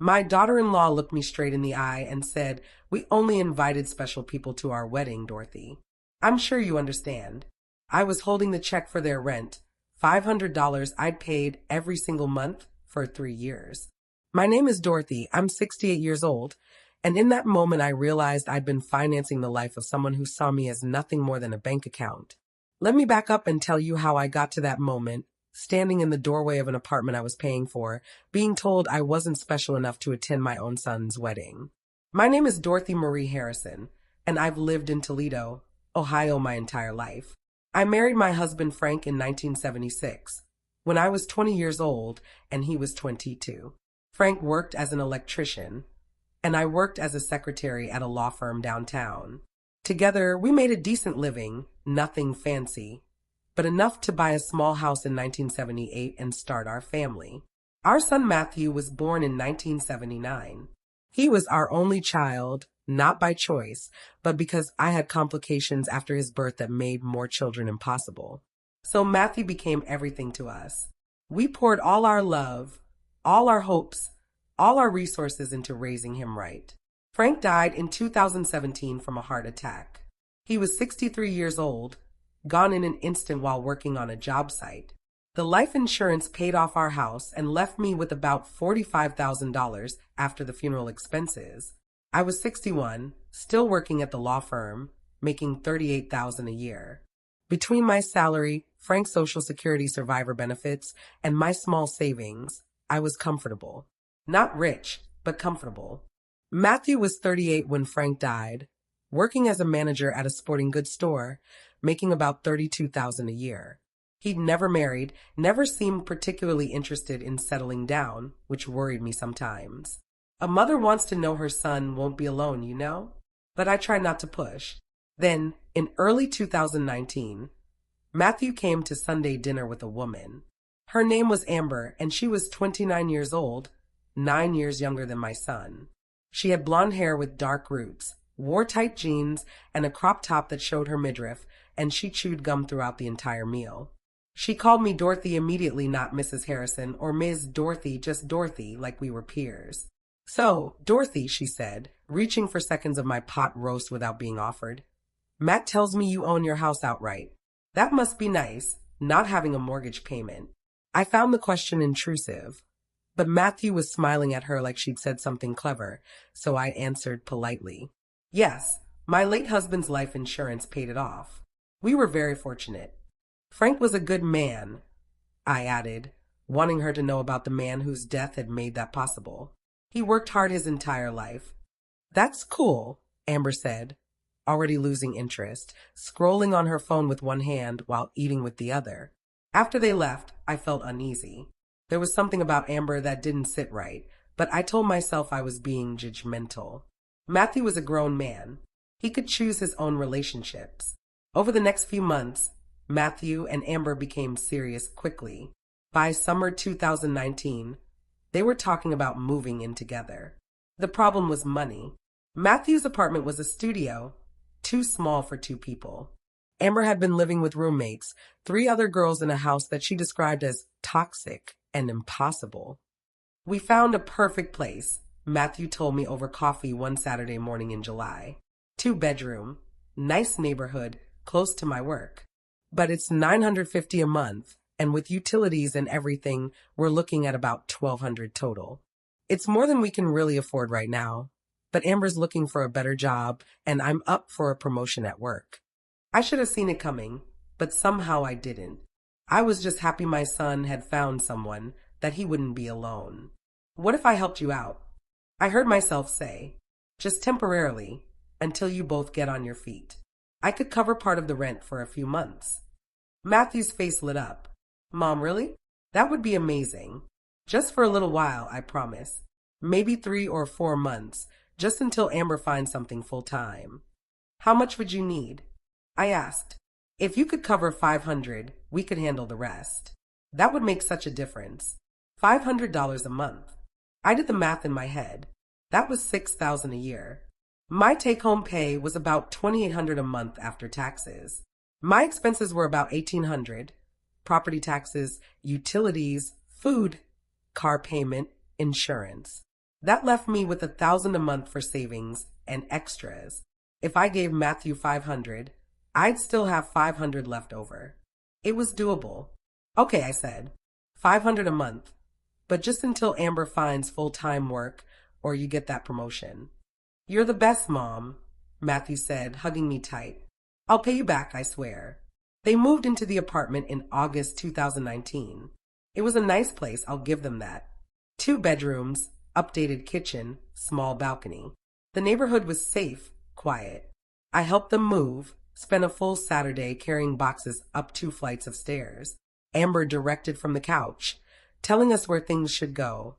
My daughter-in-law looked me straight in the eye and said, "We only invited special people to our wedding, Dorothy. I'm sure you understand." I was holding the check for their rent, $500 I'd paid every single month for 3 years. My name is Dorothy. I'm 68 years old. And in that moment, I realized I'd been financing the life of someone who saw me as nothing more than a bank account. Let me back up and tell you how I got to that moment, standing in the doorway of an apartment I was paying for, being told I wasn't special enough to attend my own son's wedding. My name is Dorothy Marie Harrison, and I've lived in Toledo, Ohio my entire life. I married my husband Frank in 1976, when I was 20 years old and he was 22. Frank worked as an electrician, and I worked as a secretary at a law firm downtown. Together, we made a decent living, nothing fancy, but enough to buy a small house in 1978 and start our family. Our son Matthew was born in 1979. He was our only child, not by choice, but because I had complications after his birth that made more children impossible. So Matthew became everything to us. We poured all our love, all our hopes, all our resources into raising him right. Frank died in 2017 from a heart attack. He was 63 years old, gone in an instant while working on a job site. The life insurance paid off our house and left me with about $45,000 after the funeral expenses. I was 61, still working at the law firm, making $38,000 a year. Between my salary, Frank's Social Security survivor benefits, and my small savings, I was comfortable. Not rich, but comfortable. Matthew was 38 when Frank died, working as a manager at a sporting goods store, making about $32,000 a year. He'd never married, never seemed particularly interested in settling down, which worried me sometimes. A mother wants to know her son won't be alone, you know? But I try not to push. Then, in early 2019, Matthew came to Sunday dinner with a woman. Her name was Amber, and she was 29 years old, 9 years younger than my son. She had blonde hair with dark roots, wore tight jeans, and a crop top that showed her midriff, and she chewed gum throughout the entire meal. She called me Dorothy immediately, not Mrs. Harrison, or Ms. Dorothy, just Dorothy, like we were peers. "So, Dorothy," she said, reaching for seconds of my pot roast without being offered. "Matt tells me you own your house outright. That must be nice, not having a mortgage payment." I found the question intrusive, but Matthew was smiling at her like she'd said something clever, so I answered politely. "Yes, my late husband's life insurance paid it off. We were very fortunate. Frank was a good man," I added, wanting her to know about the man whose death had made that possible. "He worked hard his entire life." "That's cool," Amber said, already losing interest, scrolling on her phone with one hand while eating with the other. After they left, I felt uneasy. There was something about Amber that didn't sit right, but I told myself I was being judgmental. Matthew was a grown man. He could choose his own relationships. Over the next few months, Matthew and Amber became serious quickly. By summer 2019, they were talking about moving in together. The problem was money. Matthew's apartment was a studio, too small for 2 people. Amber had been living with roommates, 3 other girls in a house that she described as toxic and impossible. "We found a perfect place," Matthew told me over coffee one Saturday morning in July. 2-bedroom, nice neighborhood, close to my work. But it's $950 a month, and with utilities and everything, we're looking at about $1,200 total. It's more than we can really afford right now, but Amber's looking for a better job, and I'm up for a promotion at work. I should have seen it coming, but somehow I didn't. I was just happy my son had found someone, that he wouldn't be alone. "What if I helped you out?" I heard myself say. "Just temporarily, until you both get on your feet. I could cover part of the rent for a few months." Matthew's face lit up. "Mom, really? That would be amazing. Just for a little while, I promise. Maybe 3 or 4 months, just until Amber finds something full-time." "How much would you need?" I asked. "If you could cover $500, we could handle the rest." That would make such a difference. $500 a month. I did the math in my head. That was $6,000 a year. My take-home pay was about $2,800 a month after taxes. My expenses were about $1,800. Property taxes, utilities, food, car payment, insurance. That left me with 1,000 a month for savings and extras. If I gave Matthew 500, I'd still have 500 left over. It was doable. Okay, I said, 500 a month, but just until Amber finds full-time work or you get that promotion. You're the best, Mom, Matthew said, hugging me tight. I'll pay you back, I swear. They moved into the apartment in August 2019. It was a nice place, I'll give them that. 2 bedrooms, updated kitchen, small balcony. The neighborhood was safe, quiet. I helped them move, spent a full Saturday carrying boxes up 2 flights of stairs. Amber directed from the couch, telling us where things should go,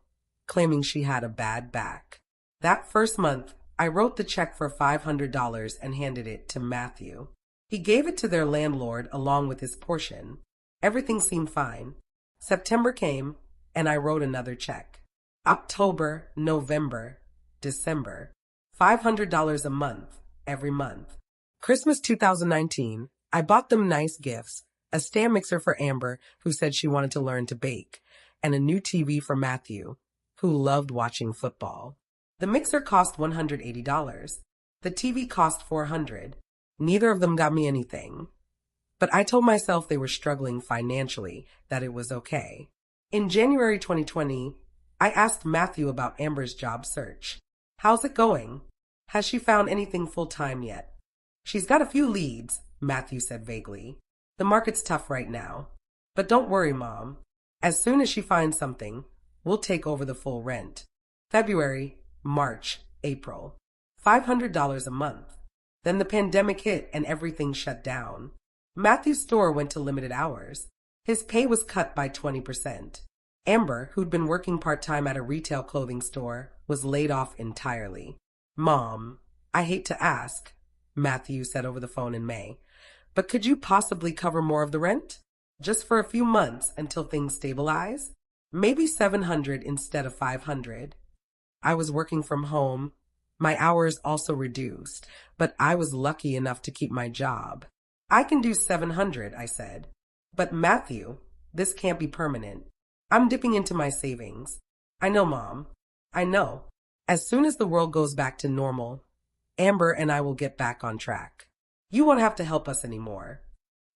claiming she had a bad back. That first month, I wrote the check for $500 and handed it to Matthew. He gave it to their landlord along with his portion. Everything seemed fine. September came, and I wrote another check. October, November, December. $500 a month, every month. Christmas 2019, I bought them nice gifts, a stand mixer for Amber, who said she wanted to learn to bake, and a new TV for Matthew, who loved watching football. The mixer cost $180. The TV cost $400. Neither of them got me anything. But I told myself they were struggling financially, that it was okay. In January 2020, I asked Matthew about Amber's job search. How's it going? Has she found anything full-time yet? She's got a few leads, Matthew said vaguely. The market's tough right now. But don't worry, Mom. As soon as she finds something, we'll take over the full rent. February, March, April. $500 a month. Then the pandemic hit and everything shut down. Matthew's store went to limited hours. His pay was cut by 20%. Amber, who'd been working part-time at a retail clothing store, was laid off entirely. Mom, I hate to ask, Matthew said over the phone in May, but could you possibly cover more of the rent? Just for a few months until things stabilize? Maybe $700 instead of $500. I was working from home. My hours also reduced, but I was lucky enough to keep my job. I can do $700, I said. But Matthew, this can't be permanent. I'm dipping into my savings. I know, Mom. I know. As soon as the world goes back to normal, Amber and I will get back on track. You won't have to help us anymore.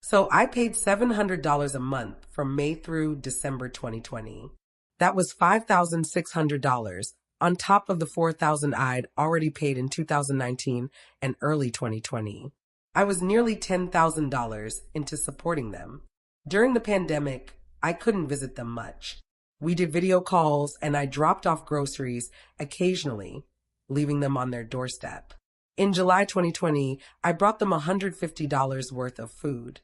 So I paid $700 a month from May through December 2020. That was $5,600 on top of the $4,000 I'd already paid in 2019 and early 2020. I was nearly $10,000 into supporting them. During the pandemic, I couldn't visit them much. We did video calls and I dropped off groceries occasionally, leaving them on their doorstep. In July 2020, I brought them $150 worth of food.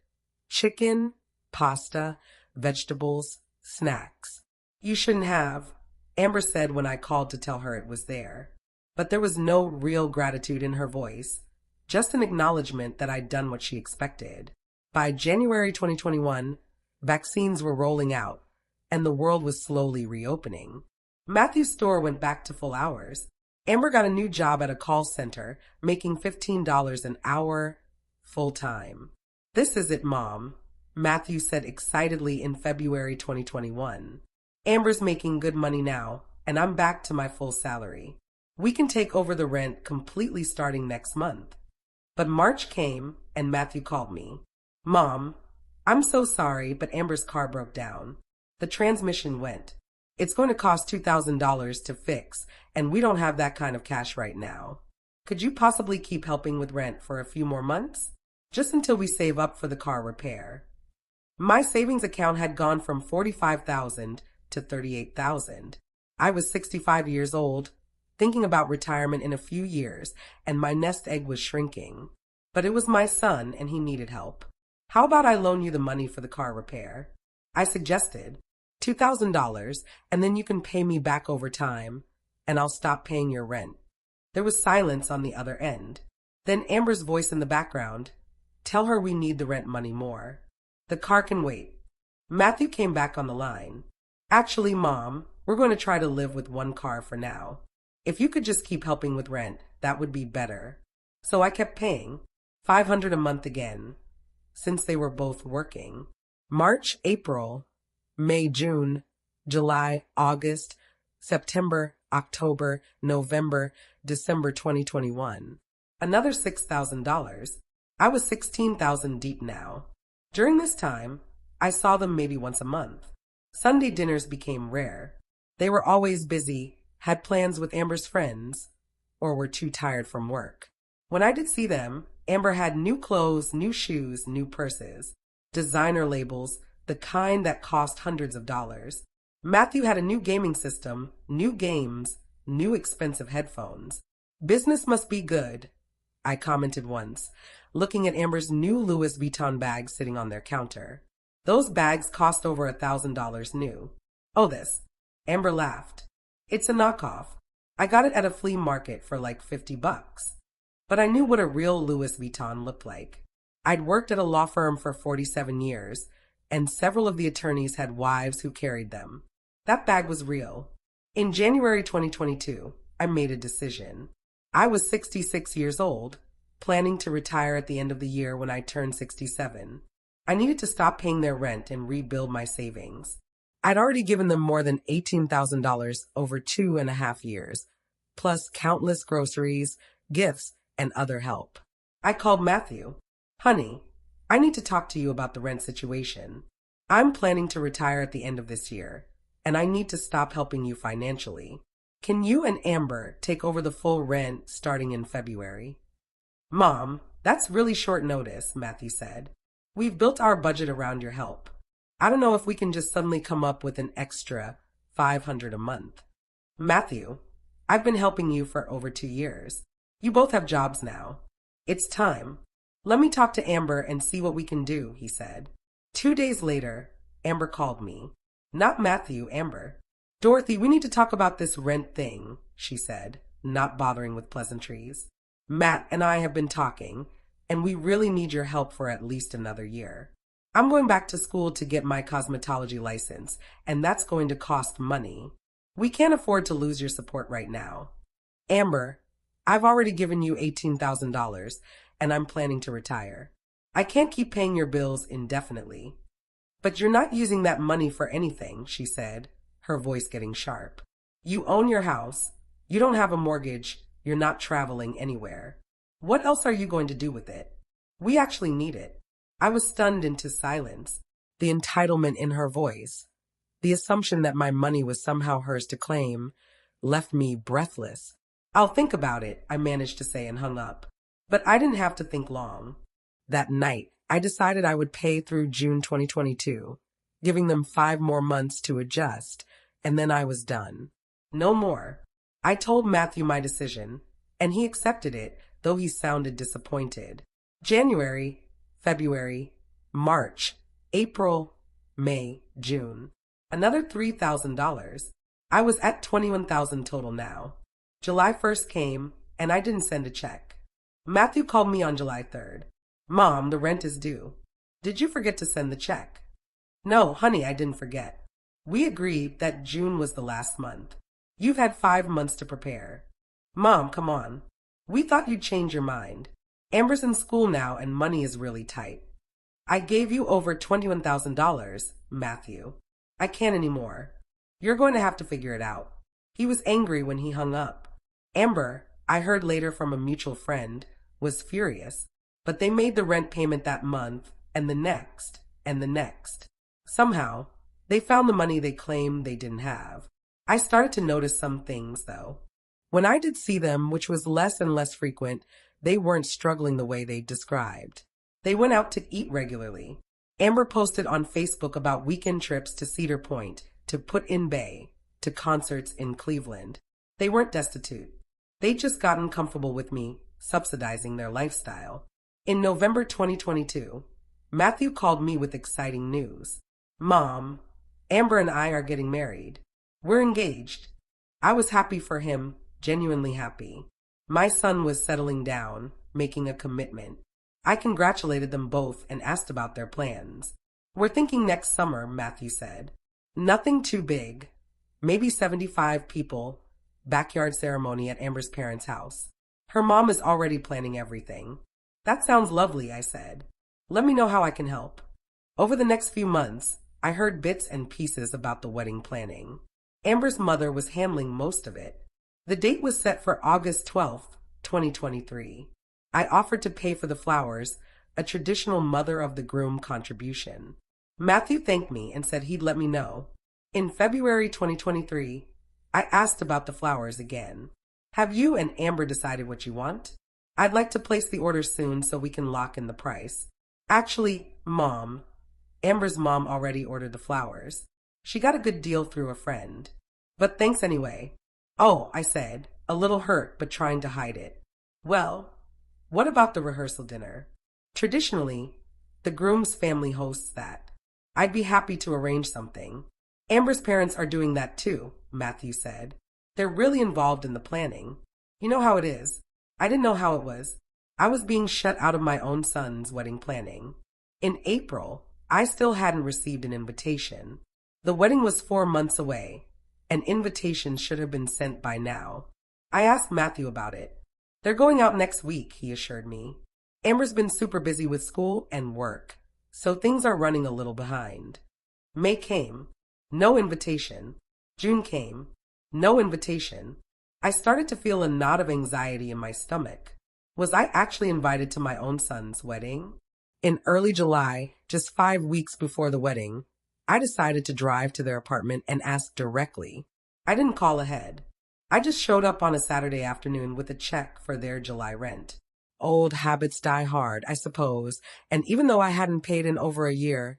Chicken, pasta, vegetables, snacks. You shouldn't have, Amber said when I called to tell her it was there. But there was no real gratitude in her voice, just an acknowledgement that I'd done what she expected. By January 2021, vaccines were rolling out, and the world was slowly reopening. Matthew's store went back to full hours. Amber got a new job at a call center, making $15 an hour, full-time. This is it, Mom, Matthew said excitedly in February 2021. Amber's making good money now, and I'm back to my full salary. We can take over the rent completely starting next month. But March came, and Matthew called me. Mom, I'm so sorry, but Amber's car broke down. The transmission went. It's going to cost $2,000 to fix, and we don't have that kind of cash right now. Could you possibly keep helping with rent for a few more months? Just until we save up for the car repair. My savings account had gone from $45,000 to $38,000. I was 65 years old, thinking about retirement in a few years, and my nest egg was shrinking. But it was my son, and he needed help. How about I loan you the money for the car repair? I suggested $2,000, and then you can pay me back over time, and I'll stop paying your rent. There was silence on the other end. Then Amber's voice in the background. Tell her we need the rent money more. The car can wait. Matthew came back on the line. Actually, Mom, we're going to try to live with one car for now. If you could just keep helping with rent, that would be better. So I kept paying $500 a month again, since they were both working. March, April, May, June, July, August, September, October, November, December 2021. Another $6,000. I was 16,000 deep now. During this time, I saw them maybe once a month. Sunday dinners became rare. They were always busy, had plans with Amber's friends, or were too tired from work. When I did see them, Amber had new clothes, new shoes, new purses, designer labels, the kind that cost hundreds of dollars. Matthew had a new gaming system, new games, new expensive headphones. Business must be good, I commented once, looking at Amber's new Louis Vuitton bags sitting on their counter. Those bags cost over $1,000 new. Oh, this. Amber laughed. It's a knockoff. I got it at a flea market for like $50. But I knew what a real Louis Vuitton looked like. I'd worked at a law firm for 47 years, and several of the attorneys had wives who carried them. That bag was real. In January 2022, I made a decision. I was 66 years old, planning to retire at the end of the year when I turned 67. I needed to stop paying their rent and rebuild my savings. I'd already given them more than $18,000 over 2.5 years, plus countless groceries, gifts, and other help. I called Matthew. Honey, I need to talk to you about the rent situation. I'm planning to retire at the end of this year, and I need to stop helping you financially. Can you and Amber take over the full rent starting in February? Mom, that's really short notice, Matthew said. We've built our budget around your help. I don't know if we can just suddenly come up with an extra $500 a month. Matthew, I've been helping you for over 2 years. You both have jobs now. It's time. Let me talk to Amber and see what we can do, he said. 2 days later, Amber called me. Not Matthew, Amber. Dorothy, we need to talk about this rent thing, she said, not bothering with pleasantries. Matt and I have been talking, and we really need your help for at least another year. I'm going back to school to get my cosmetology license, and that's going to cost money. We can't afford to lose your support right now. Amber, I've already given you $18,000, and I'm planning to retire. I can't keep paying your bills indefinitely. But you're not using that money for anything, she said, her voice getting sharp. You own your house. You don't have a mortgage. You're not traveling anywhere. What else are you going to do with it? We actually need it. I was stunned into silence. The entitlement in her voice, the assumption that my money was somehow hers to claim, left me breathless. I'll think about it, I managed to say and hung up. But I didn't have to think long. That night, I decided I would pay through June 2022, giving them 5 more months to adjust, and then I was done. No more. I told Matthew my decision, and he accepted it, though he sounded disappointed. January, February, March, April, May, June. Another $3,000. I was at $21,000 total now. July 1st came, and I didn't send a check. Matthew called me on July 3rd. Mom, the rent is due. Did you forget to send the check? No, honey, I didn't forget. We agreed that June was the last month. You've had 5 months to prepare. Mom, come on. We thought you'd change your mind. Amber's in school now and money is really tight. I gave you over $21,000, Matthew. I can't anymore. You're going to have to figure it out. He was angry when he hung up. Amber, I heard later from a mutual friend, was furious, but they made the rent payment that month and the next and the next. Somehow, they found the money they claimed they didn't have. I started to notice some things, though. When I did see them, which was less and less frequent, they weren't struggling the way they described. They went out to eat regularly. Amber posted on Facebook about weekend trips to Cedar Point, to Put-in Bay, to concerts in Cleveland. They weren't destitute. They'd just gotten comfortable with me, subsidizing their lifestyle. In November 2022, Matthew called me with exciting news. Mom, Amber and I are getting married. We're engaged. I was happy for him, genuinely happy. My son was settling down, making a commitment. I congratulated them both and asked about their plans. We're thinking next summer, Matthew said. Nothing too big. Maybe 75 people. Backyard ceremony at Amber's parents' house. Her mom is already planning everything. That sounds lovely, I said. Let me know how I can help. Over the next few months, I heard bits and pieces about the wedding planning. Amber's mother was handling most of it. The date was set for August 12th, 2023. I offered to pay for the flowers, a traditional mother of the groom contribution. Matthew thanked me and said he'd let me know. In February 2023, I asked about the flowers again. Have you and Amber decided what you want? I'd like to place the order soon so we can lock in the price. Actually, Mom, Amber's mom already ordered the flowers. She got a good deal through a friend. But thanks anyway. Oh, I said, a little hurt but trying to hide it. Well, what about the rehearsal dinner? Traditionally, the groom's family hosts that. I'd be happy to arrange something. Amber's parents are doing that too, Matthew said. They're really involved in the planning. You know how it is. I didn't know how it was. I was being shut out of my own son's wedding planning. In April, I still hadn't received an invitation. The wedding was 4 months away. An invitation should have been sent by now. I asked Matthew about it. They're going out next week, he assured me. Amber's been super busy with school and work, so things are running a little behind. May came. No invitation. June came. No invitation. I started to feel a knot of anxiety in my stomach. Was I actually invited to my own son's wedding? In early July, just 5 weeks before the wedding, I decided to drive to their apartment and ask directly. I didn't call ahead. I just showed up on a Saturday afternoon with a check for their July rent. Old habits die hard, I suppose, and even though I hadn't paid in over a year,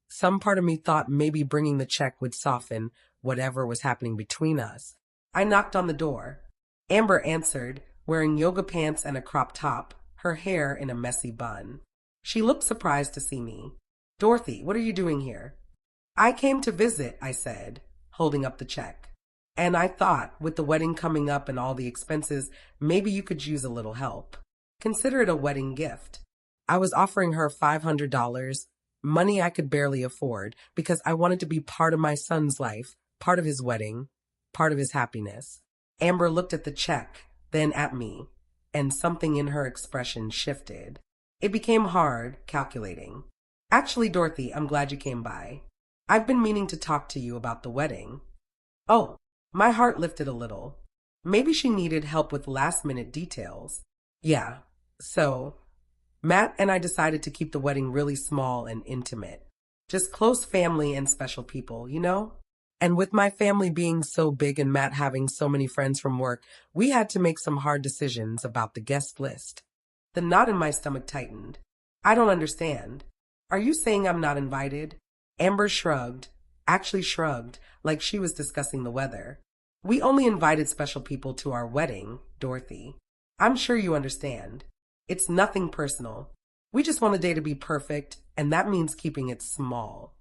some part of me thought maybe bringing the check would soften whatever was happening between us. I knocked on the door. Amber answered, wearing yoga pants and a crop top, her hair in a messy bun. She looked surprised to see me. Dorothy, what are you doing here? I came to visit, I said, holding up the check. And I thought, with the wedding coming up and all the expenses, maybe you could use a little help. Consider it a wedding gift. I was offering her $500, money I could barely afford, because I wanted to be part of my son's life, part of his wedding, part of his happiness. Amber looked at the check, then at me, and something in her expression shifted. It became hard, calculating. Actually, Dorothy, I'm glad you came by. I've been meaning to talk to you about the wedding. Oh, my heart lifted a little. Maybe she needed help with last-minute details. Yeah, so Matt and I decided to keep the wedding really small and intimate. Just close family and special people, you know? And with my family being so big and Matt having so many friends from work, we had to make some hard decisions about the guest list. The knot in my stomach tightened. I don't understand. Are you saying I'm not invited? Amber shrugged, like she was discussing the weather. We only invited special people to our wedding, Dorothy. I'm sure you understand. It's nothing personal. We just want the day to be perfect, and that means keeping it small.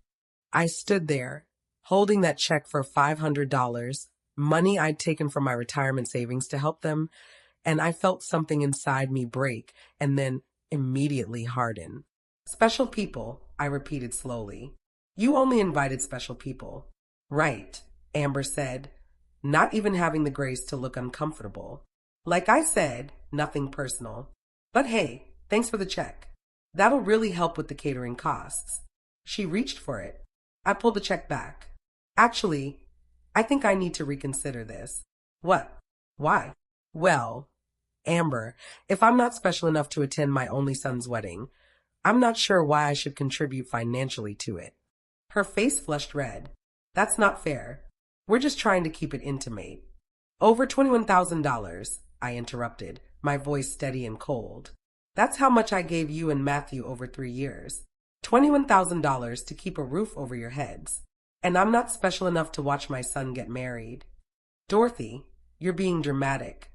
I stood there, holding that check for $500, money I'd taken from my retirement savings to help them, and I felt something inside me break and then immediately harden. Special people, I repeated slowly. You only invited special people. Right, Amber said, not even having the grace to look uncomfortable. Like I said, nothing personal. But hey, thanks for the check. That'll really help with the catering costs. She reached for it. I pulled the check back. Actually, I think I need to reconsider this. What? Why? Well, Amber, if I'm not special enough to attend my only son's wedding, I'm not sure why I should contribute financially to it. Her face flushed red. That's not fair. We're just trying to keep it intimate. Over $21,000, I interrupted, my voice steady and cold. That's how much I gave you and Matthew over 3 years. $21,000 to keep a roof over your heads. And I'm not special enough to watch my son get married. Dorothy, you're being dramatic.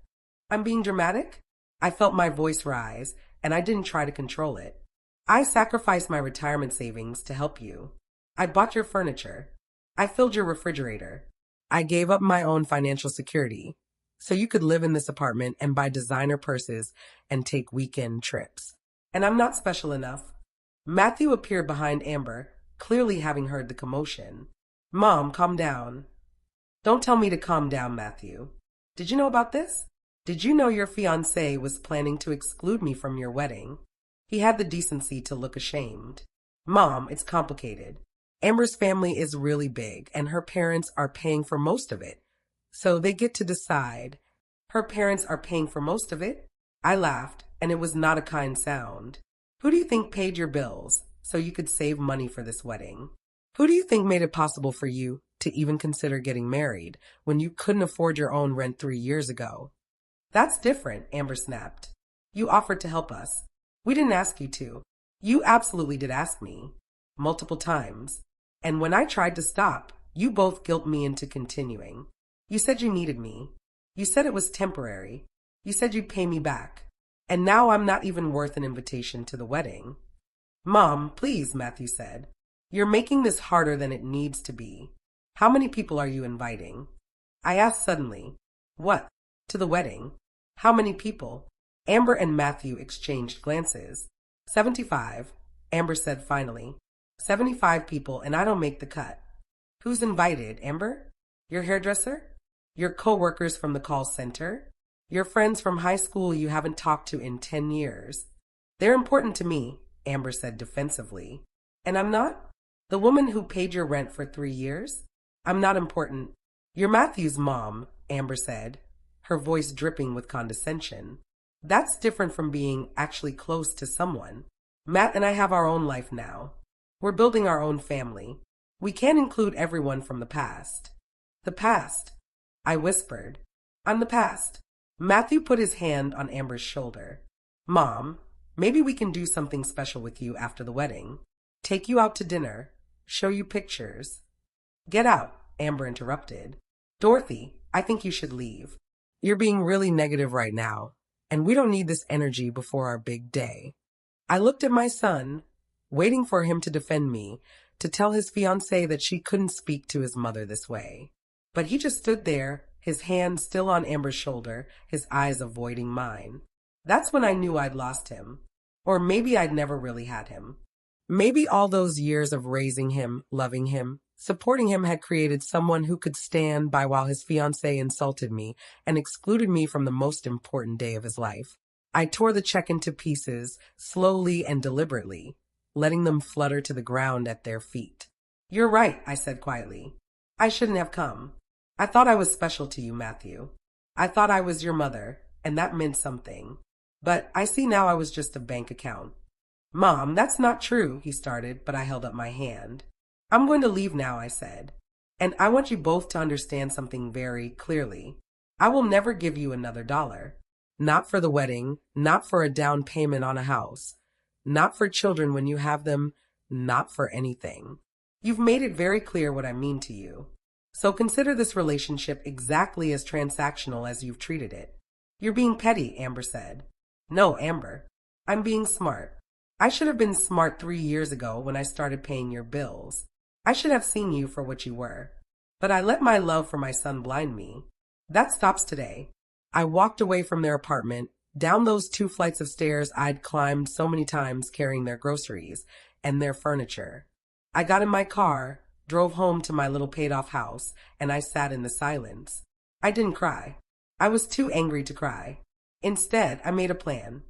I'm being dramatic? I felt my voice rise, and I didn't try to control it. I sacrificed my retirement savings to help you. I bought your furniture. I filled your refrigerator. I gave up my own financial security so you could live in this apartment and buy designer purses and take weekend trips. And I'm not special enough. Matthew appeared behind Amber, clearly having heard the commotion. Mom, calm down. Don't tell me to calm down, Matthew. Did you know about this? Did you know your fiancé was planning to exclude me from your wedding? He had the decency to look ashamed. Mom, it's complicated. Amber's family is really big, and her parents are paying for most of it. So they get to decide. Her parents are paying for most of it? I laughed, and it was not a kind sound. Who do you think paid your bills so you could save money for this wedding? Who do you think made it possible for you to even consider getting married when you couldn't afford your own rent 3 years ago? That's different, Amber snapped. You offered to help us. We didn't ask you to. You absolutely did ask me. Multiple times. And when I tried to stop, you both guilt me into continuing. You said you needed me. You said it was temporary. You said you'd pay me back. And now I'm not even worth an invitation to the wedding. Mom, please, Matthew said. You're making this harder than it needs to be. How many people are you inviting? I asked suddenly. What? To the wedding? How many people? Amber and Matthew exchanged glances. 75, Amber said finally. 75 people, and I don't make the cut. Who's invited, Amber? Your hairdresser? Your co-workers from the call center? Your friends from high school you haven't talked to in 10 years. They're important to me, Amber said defensively. And I'm not? The woman who paid your rent for 3 years? I'm not important. You're Matthew's mom, Amber said, her voice dripping with condescension. That's different from being actually close to someone. Matt and I have our own life now. We're building our own family. We can't include everyone from the past. The past, I whispered. I'm the past. Matthew put his hand on Amber's shoulder. Mom, maybe we can do something special with you after the wedding. Take you out to dinner. Show you pictures. Get out, Amber interrupted. Dorothy, I think you should leave. You're being really negative right now, and we don't need this energy before our big day. I looked at my son, waiting for him to defend me, to tell his fiancée that she couldn't speak to his mother this way. But he just stood there, his hand still on Amber's shoulder, his eyes avoiding mine. That's when I knew I'd lost him. Or maybe I'd never really had him. Maybe all those years of raising him, loving him, supporting him had created someone who could stand by while his fiancée insulted me and excluded me from the most important day of his life. I tore the check into pieces, slowly and deliberately, letting them flutter to the ground at their feet. You're right, I said quietly. I shouldn't have come. I thought I was special to you, Matthew. I thought I was your mother, and that meant something. But I see now I was just a bank account. Mom, that's not true, he started, but I held up my hand. I'm going to leave now, I said. And I want you both to understand something very clearly. I will never give you another dollar. Not for the wedding, not for a down payment on a house, not for children when you have them, not for anything. You've made it very clear what I mean to you. So consider this relationship exactly as transactional as you've treated it. You're being petty, Amber said. No, Amber. I'm being smart. I should have been smart 3 years ago when I started paying your bills. I should have seen you for what you were. But I let my love for my son blind me. That stops today. I walked away from their apartment, down those 2 flights of stairs I'd climbed so many times carrying their groceries and their furniture. I got in my car, drove home to my little paid-off house, and I sat in the silence. I didn't cry. I was too angry to cry. Instead, I made a plan.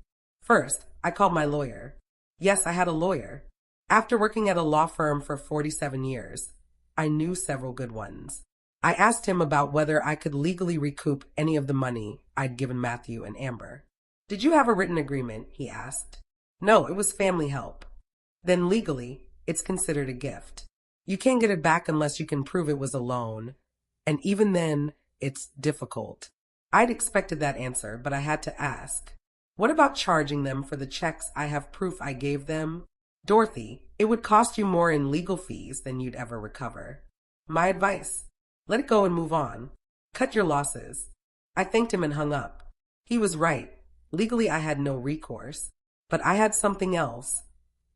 First, I called my lawyer. Yes, I had a lawyer. After working at a law firm for 47 years, I knew several good ones. I asked him about whether I could legally recoup any of the money I'd given Matthew and Amber. Did you have a written agreement? He asked. No, it was family help. Then legally, it's considered a gift. You can't get it back unless you can prove it was a loan. And even then, it's difficult. I'd expected that answer, but I had to ask. What about charging them for the checks I have proof I gave them? Dorothy, it would cost you more in legal fees than you'd ever recover. My advice, let it go and move on. Cut your losses. I thanked him and hung up. He was right. Legally, I had no recourse. But I had something else.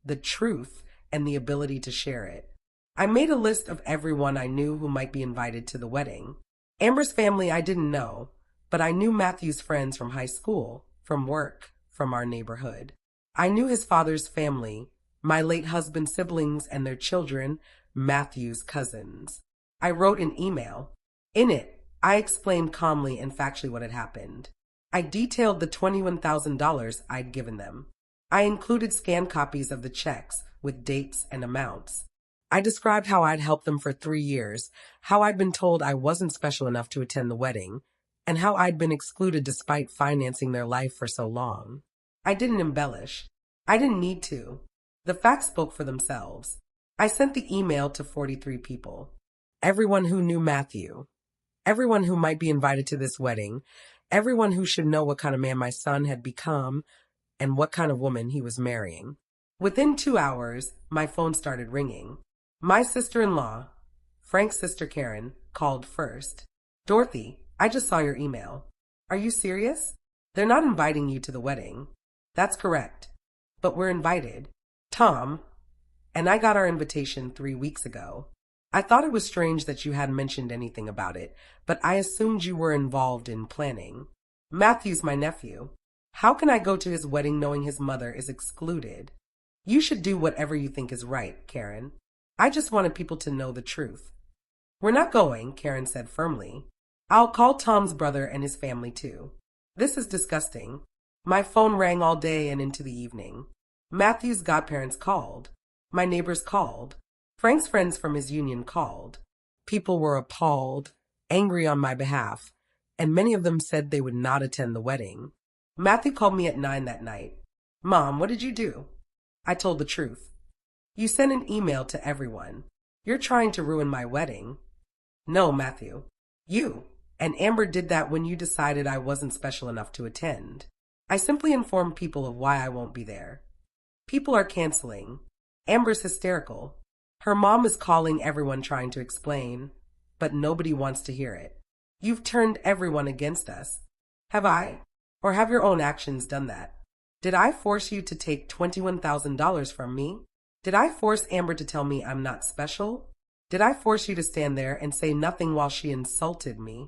The truth and the ability to share it. I made a list of everyone I knew who might be invited to the wedding. Amber's family I didn't know, but I knew Matthew's friends from high school, from work, from our neighborhood. I knew his father's family, my late husband's siblings and their children, Matthew's cousins. I wrote an email. In it, I explained calmly and factually what had happened. I detailed the $21,000 I'd given them. I included scanned copies of the checks with dates and amounts. I described how I'd helped them for 3 years, how I'd been told I wasn't special enough to attend the wedding, and how I'd been excluded despite financing their life for so long. I didn't embellish. I didn't need to. The facts spoke for themselves. I sent the email to 43 people. Everyone who knew Matthew. Everyone who might be invited to this wedding. Everyone who should know what kind of man my son had become and what kind of woman he was marrying. Within 2 hours, my phone started ringing. My sister-in-law, Frank's sister Karen, called first. Dorothy, I just saw your email. Are you serious? They're not inviting you to the wedding. That's correct. But we're invited. Tom and I got our invitation 3 weeks ago. I thought it was strange that you hadn't mentioned anything about it, but I assumed you were involved in planning. Matthew's my nephew. How can I go to his wedding knowing his mother is excluded? You should do whatever you think is right, Karen. I just wanted people to know the truth. We're not going, Karen said firmly. I'll call Tom's brother and his family too. This is disgusting. My phone rang all day and into the evening. Matthew's godparents called. My neighbors called. Frank's friends from his union called. People were appalled, angry on my behalf, and many of them said they would not attend the wedding. Matthew called me at 9 that night. Mom, what did you do? I told the truth. You sent an email to everyone. You're trying to ruin my wedding. No, Matthew. You and Amber did that when you decided I wasn't special enough to attend. I simply informed people of why I won't be there. People are canceling. Amber's hysterical. Her mom is calling everyone trying to explain, but nobody wants to hear it. You've turned everyone against us. Have I? Or have your own actions done that? Did I force you to take $21,000 from me? Did I force Amber to tell me I'm not special? Did I force you to stand there and say nothing while she insulted me?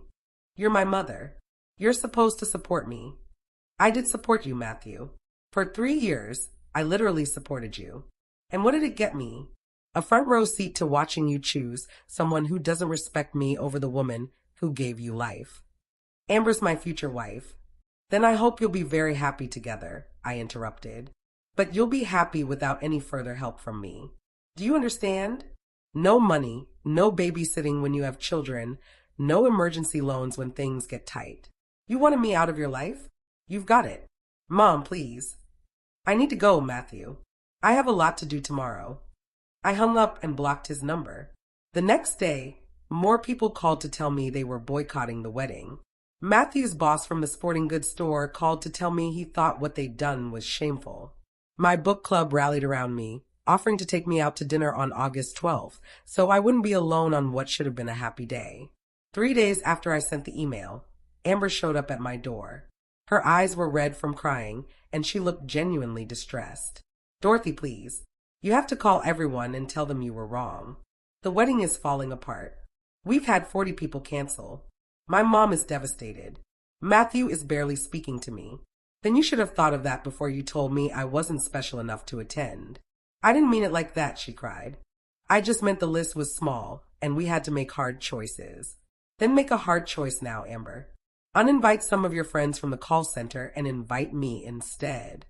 You're my mother. You're supposed to support me. I did support you, Matthew. For 3 years, I literally supported you. And what did it get me? A front row seat to watching you choose someone who doesn't respect me over the woman who gave you life. Amber's my future wife. Then I hope you'll be very happy together, I interrupted. But you'll be happy without any further help from me. Do you understand? No money, no babysitting when you have children, no emergency loans when things get tight. You wanted me out of your life? You've got it. Mom, please. I need to go, Matthew. I have a lot to do tomorrow. I hung up and blocked his number. The next day, more people called to tell me they were boycotting the wedding. Matthew's boss from the sporting goods store called to tell me he thought what they'd done was shameful. My book club rallied around me, offering to take me out to dinner on August 12th, so I wouldn't be alone on what should have been a happy day. 3 days after I sent the email, Amber showed up at my door. Her eyes were red from crying, and she looked genuinely distressed. Dorothy, please. You have to call everyone and tell them you were wrong. The wedding is falling apart. We've had 40 people cancel. My mom is devastated. Matthew is barely speaking to me. Then you should have thought of that before you told me I wasn't special enough to attend. I didn't mean it like that, she cried. I just meant the list was small, and we had to make hard choices. Then make a hard choice now, Amber. Uninvite some of your friends from the call center and invite me instead.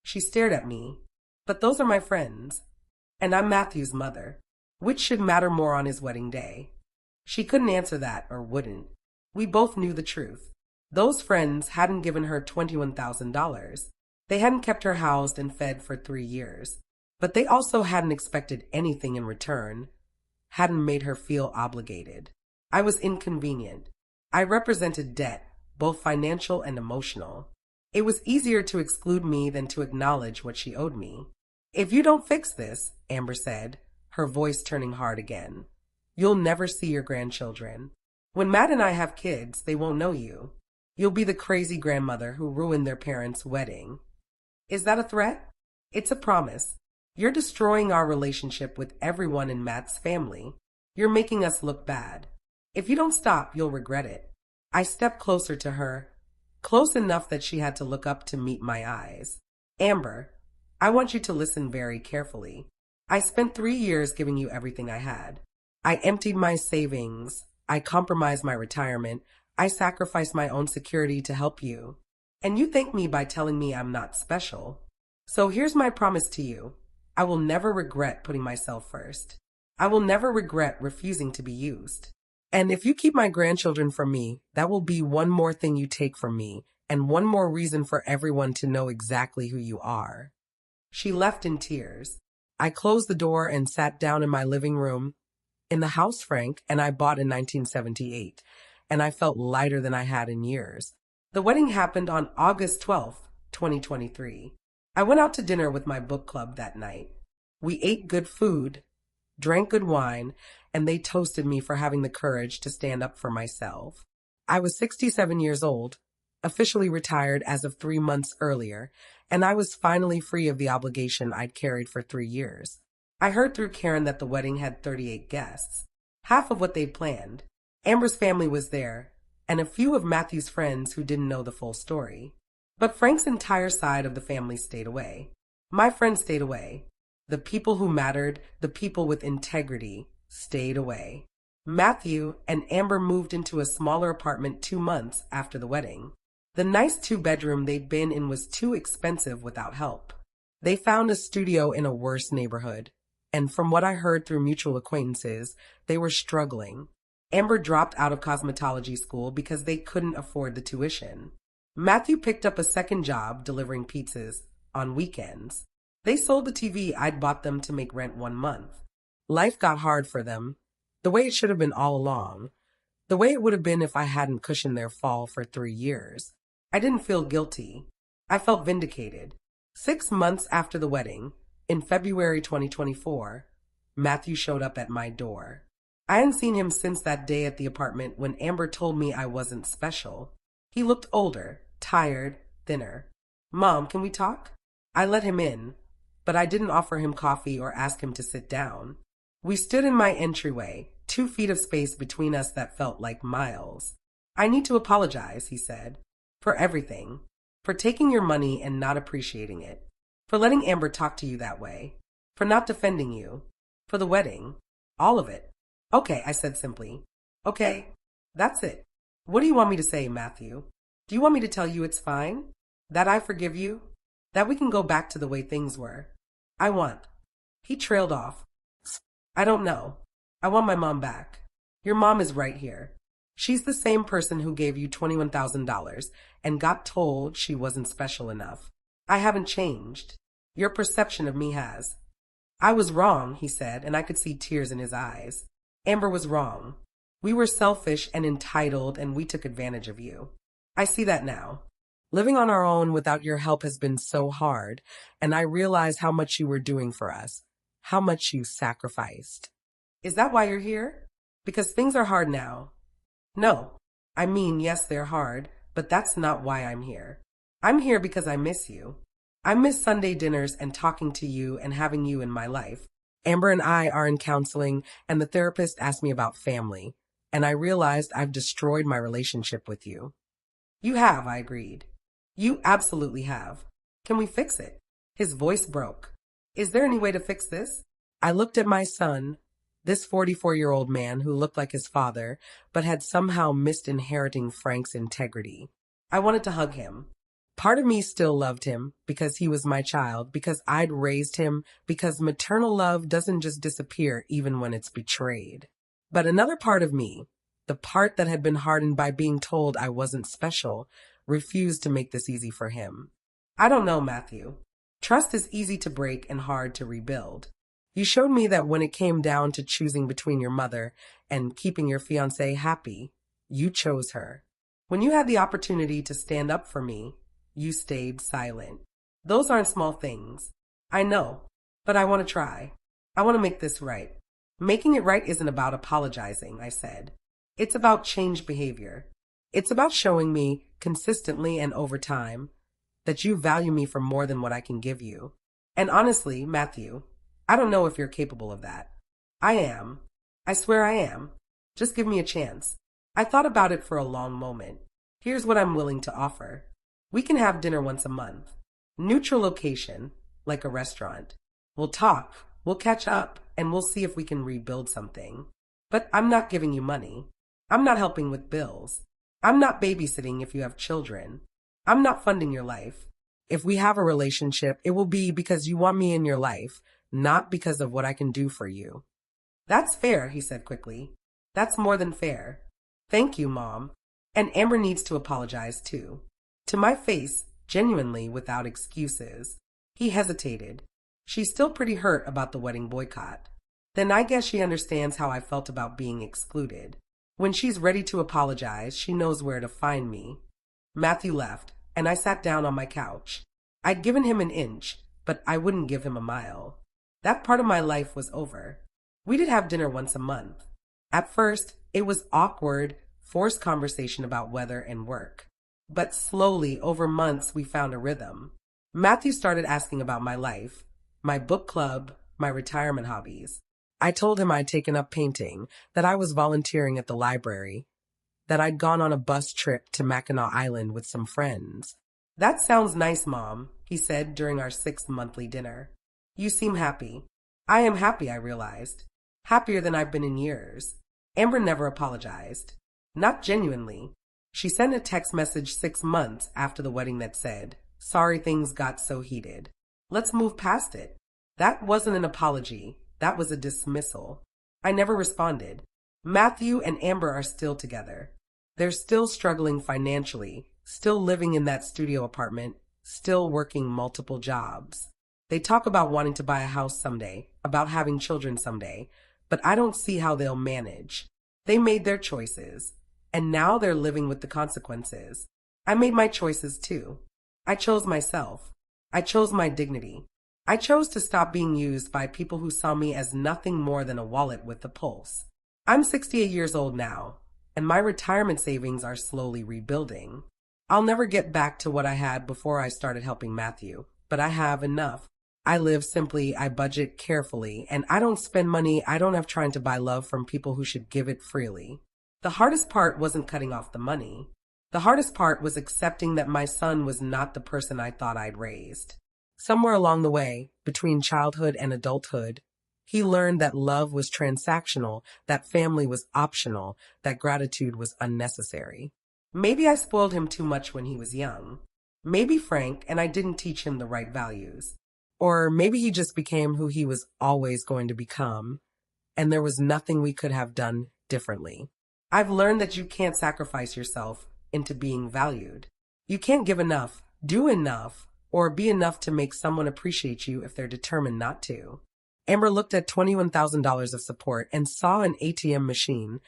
She stared at me. But those are my friends. And I'm Matthew's mother. Which should matter more on his wedding day? She couldn't answer that, or wouldn't. We both knew the truth. Those friends hadn't given her $21,000. They hadn't kept her housed and fed for 3 years. But they also hadn't expected anything in return, hadn't made her feel obligated. I was inconvenient. I represented debt, both financial and emotional. It was easier to exclude me than to acknowledge what she owed me. If you don't fix this, Amber said, her voice turning hard again, you'll never see your grandchildren. When Matt and I have kids, they won't know you. You'll be the crazy grandmother who ruined their parents' wedding. Is that a threat? It's a promise. You're destroying our relationship with everyone in Matt's family. You're making us look bad. If you don't stop, you'll regret it. I stepped closer to her, close enough that she had to look up to meet my eyes. Amber, I want you to listen very carefully. I spent 3 years giving you everything I had. I emptied my savings. I compromised my retirement. I sacrificed my own security to help you. And you thank me by telling me I'm not special. So here's my promise to you. I will never regret putting myself first. I will never regret refusing to be used. And if you keep my grandchildren from me, that will be one more thing you take from me, and one more reason for everyone to know exactly who you are. She left in tears. I closed the door and sat down in my living room in the house Frank and I bought in 1978, and I felt lighter than I had in years. The wedding happened on August 12th, 2023. I went out to dinner with my book club that night. We ate good food, drank good wine, and they toasted me for having the courage to stand up for myself. I was 67 years old, officially retired as of 3 months earlier, and I was finally free of the obligation I'd carried for 3 years. I heard through Karen that the wedding had 38 guests, half of what they'd planned. Amber's family was there, and a few of Matthew's friends who didn't know the full story. But Frank's entire side of the family stayed away. My friends stayed away. The people who mattered, the people with integrity, stayed away. Matthew and Amber moved into a smaller apartment 2 months after the wedding. The nice 2-bedroom they'd been in was too expensive without help. They found a studio in a worse neighborhood, and from what I heard through mutual acquaintances, they were struggling. Amber dropped out of cosmetology school because they couldn't afford the tuition. Matthew picked up a second job delivering pizzas on weekends. They sold the TV I'd bought them to make rent 1 month. Life got hard for them, the way it should have been all along, the way it would have been if I hadn't cushioned their fall for 3 years. I didn't feel guilty. I felt vindicated. 6 months after the wedding, in February 2024, Matthew showed up at my door. I hadn't seen him since that day at the apartment when Amber told me I wasn't special. He looked older, tired, thinner. "Mom, can we talk?" I let him in, but I didn't offer him coffee or ask him to sit down. We stood in my entryway, 2 feet of space between us that felt like miles. "I need to apologize," he said, "for everything, for taking your money and not appreciating it, for letting Amber talk to you that way, for not defending you, for the wedding, all of it." "Okay," I said simply. "Okay, that's it. What do you want me to say, Matthew? Do you want me to tell you it's fine? That I forgive you? That we can go back to the way things were? I want..." He trailed off. "I don't know. I want my mom back. Your mom is right here. She's the same person who gave you $21,000 and got told she wasn't special enough. I haven't changed. Your perception of me has." "I was wrong," he said, and I could see tears in his eyes. "Amber was wrong. We were selfish and entitled, and we took advantage of you. I see that now. Living on our own without your help has been so hard, and I realize how much you were doing for us, how much you sacrificed." "Is that why you're here? Because things are hard now?" "No. I mean, yes, they're hard, but that's not why I'm here. I'm here because I miss you. I miss Sunday dinners and talking to you and having you in my life. Amber and I are in counseling, and the therapist asked me about family, and I realized I've destroyed my relationship with you." "You have," I agreed. "You absolutely have. Can we fix it?" His voice broke. "Is there any way to fix this?" I looked at my son, this 44-year-old man who looked like his father, but had somehow missed inheriting Frank's integrity. I wanted to hug him. Part of me still loved him because he was my child, because I'd raised him, because maternal love doesn't just disappear even when it's betrayed. But another part of me, the part that had been hardened by being told I wasn't special, refused to make this easy for him. "I don't know, Matthew. Trust is easy to break and hard to rebuild. You showed me that when it came down to choosing between your mother and keeping your fiancée happy, you chose her. When you had the opportunity to stand up for me, you stayed silent. Those aren't small things. I know, but I want to try. I want to make this right." "Making it right isn't about apologizing," I said. "It's about change behavior. It's about showing me, consistently and over time, that you value me for more than what I can give you. And honestly, Matthew, I don't know if you're capable of that. I am. I swear I am. Just give me a chance." I thought about it for a long moment. "Here's what I'm willing to offer. We can have dinner once a month. Neutral location, like a restaurant. We'll talk, we'll catch up, and we'll see if we can rebuild something. But I'm not giving you money. I'm not helping with bills. I'm not babysitting if you have children. I'm not funding your life. If we have a relationship, it will be because you want me in your life, not because of what I can do for you." That's fair, he said quickly. That's more than fair. Thank you, Mom. And Amber needs to apologize too. To my face, genuinely without excuses. He hesitated. She's still pretty hurt about the wedding boycott. Then I guess she understands how I felt about being excluded. When she's ready to apologize, she knows where to find me. Matthew left, and I sat down on my couch. I'd given him an inch, but I wouldn't give him a mile. That part of my life was over. We did have dinner once a month. At first, it was awkward, forced conversation about weather and work. But slowly, over months, we found a rhythm. Matthew started asking about my life, my book club, my retirement hobbies. I told him I'd taken up painting, that I was volunteering at the library, that I'd gone on a bus trip to Mackinac Island with some friends. That sounds nice, Mom, he said during our 6th monthly dinner. You seem happy. I am happy, I realized. Happier than I've been in years. Amber never apologized. Not genuinely. She sent a text message 6 months after the wedding that said, "Sorry things got so heated. Let's move past it." That wasn't an apology. That was a dismissal. I never responded. Matthew and Amber are still together. They're still struggling financially, still living in that studio apartment, still working multiple jobs. They talk about wanting to buy a house someday, about having children someday, but I don't see how they'll manage. They made their choices, and now they're living with the consequences. I made my choices too. I chose myself. I chose my dignity. I chose to stop being used by people who saw me as nothing more than a wallet with a pulse. I'm 68 years old now, and my retirement savings are slowly rebuilding. I'll never get back to what I had before I started helping Matthew, but I have enough. I live simply, I budget carefully, and I don't spend money I don't have trying to buy love from people who should give it freely. The hardest part wasn't cutting off the money. The hardest part was accepting that my son was not the person I thought I'd raised. Somewhere along the way, between childhood and adulthood, he learned that love was transactional, that family was optional, that gratitude was unnecessary. Maybe I spoiled him too much when he was young. Maybe Frank and I didn't teach him the right values. Or maybe he just became who he was always going to become, and there was nothing we could have done differently. I've learned that you can't sacrifice yourself into being valued. You can't give enough, do enough, or be enough to make someone appreciate you if they're determined not to. Amber looked at $21,000 of support and saw an ATM machine,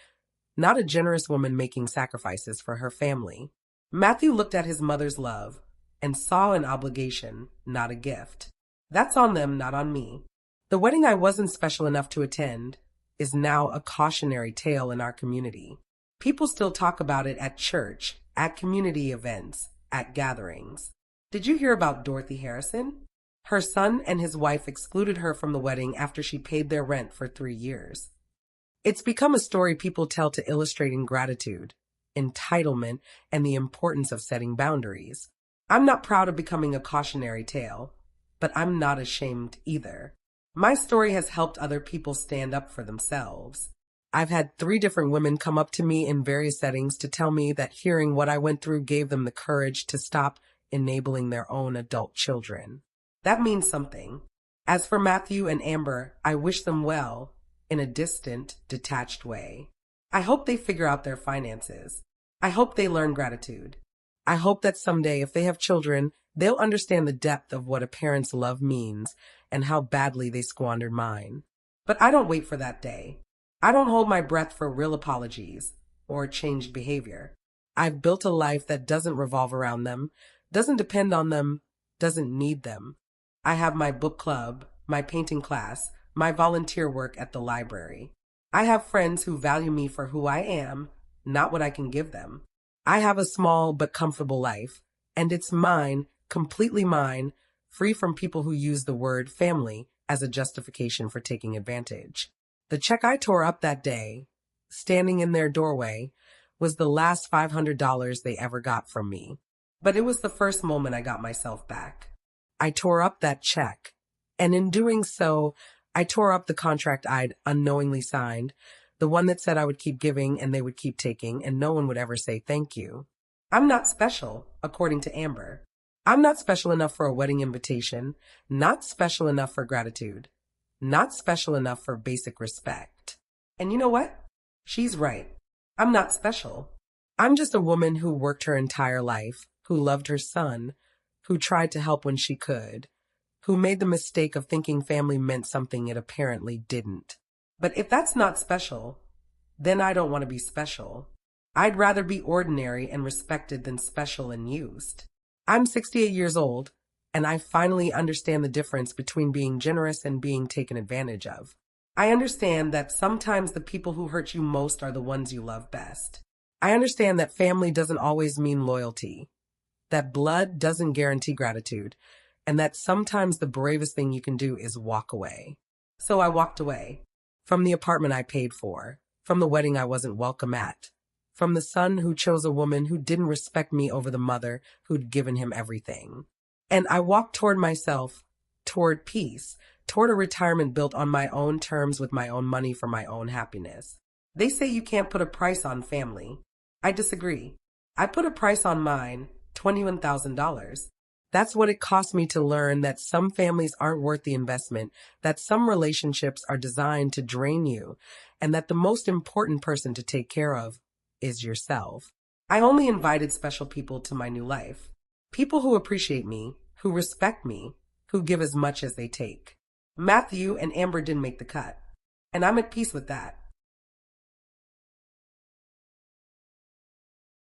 not a generous woman making sacrifices for her family. Matthew looked at his mother's love and saw an obligation, not a gift. That's on them, not on me. The wedding I wasn't special enough to attend is now a cautionary tale in our community. People still talk about it at church, at community events, at gatherings. Did you hear about Dorothy Harrison? Her son and his wife excluded her from the wedding after she paid their rent for 3 years. It's become a story people tell to illustrate ingratitude, entitlement, and the importance of setting boundaries. I'm not proud of becoming a cautionary tale, but I'm not ashamed either. My story has helped other people stand up for themselves. I've had 3 different women come up to me in various settings to tell me that hearing what I went through gave them the courage to stop enabling their own adult children. That means something. As for Matthew and Amber, I wish them well, in a distant, detached way. I hope they figure out their finances. I hope they learn gratitude. I hope that someday, if they have children, they'll understand the depth of what a parent's love means and how badly they squandered mine. But I don't wait for that day. I don't hold my breath for real apologies or changed behavior. I've built a life that doesn't revolve around them, doesn't depend on them, doesn't need them. I have my book club, my painting class, my volunteer work at the library. I have friends who value me for who I am, not what I can give them. I have a small but comfortable life, and it's mine, completely mine, free from people who use the word family as a justification for taking advantage. The check I tore up that day, standing in their doorway, was the last $500 they ever got from me. But it was the first moment I got myself back. I tore up that check, and in doing so, I tore up the contract I'd unknowingly signed, the one that said I would keep giving and they would keep taking, and no one would ever say thank you. I'm not special, according to Amber. I'm not special enough for a wedding invitation, not special enough for gratitude, not special enough for basic respect. And you know what? She's right. I'm not special. I'm just a woman who worked her entire life, who loved her son, who tried to help when she could, who made the mistake of thinking family meant something it apparently didn't. But if that's not special, then I don't want to be special. I'd rather be ordinary and respected than special and used. I'm 68 years old, and I finally understand the difference between being generous and being taken advantage of. I understand that sometimes the people who hurt you most are the ones you love best. I understand that family doesn't always mean loyalty, that blood doesn't guarantee gratitude, and that sometimes the bravest thing you can do is walk away. So I walked away. From the apartment I paid for, from the wedding I wasn't welcome at, from the son who chose a woman who didn't respect me over the mother who'd given him everything. And I walked toward myself, toward peace, toward a retirement built on my own terms with my own money for my own happiness. They say you can't put a price on family. I disagree. I put a price on mine, $21,000. That's what it cost me to learn that some families aren't worth the investment, that some relationships are designed to drain you, and that the most important person to take care of is yourself. I only invited special people to my new life. People who appreciate me, who respect me, who give as much as they take. Matthew and Amber didn't make the cut, and I'm at peace with that.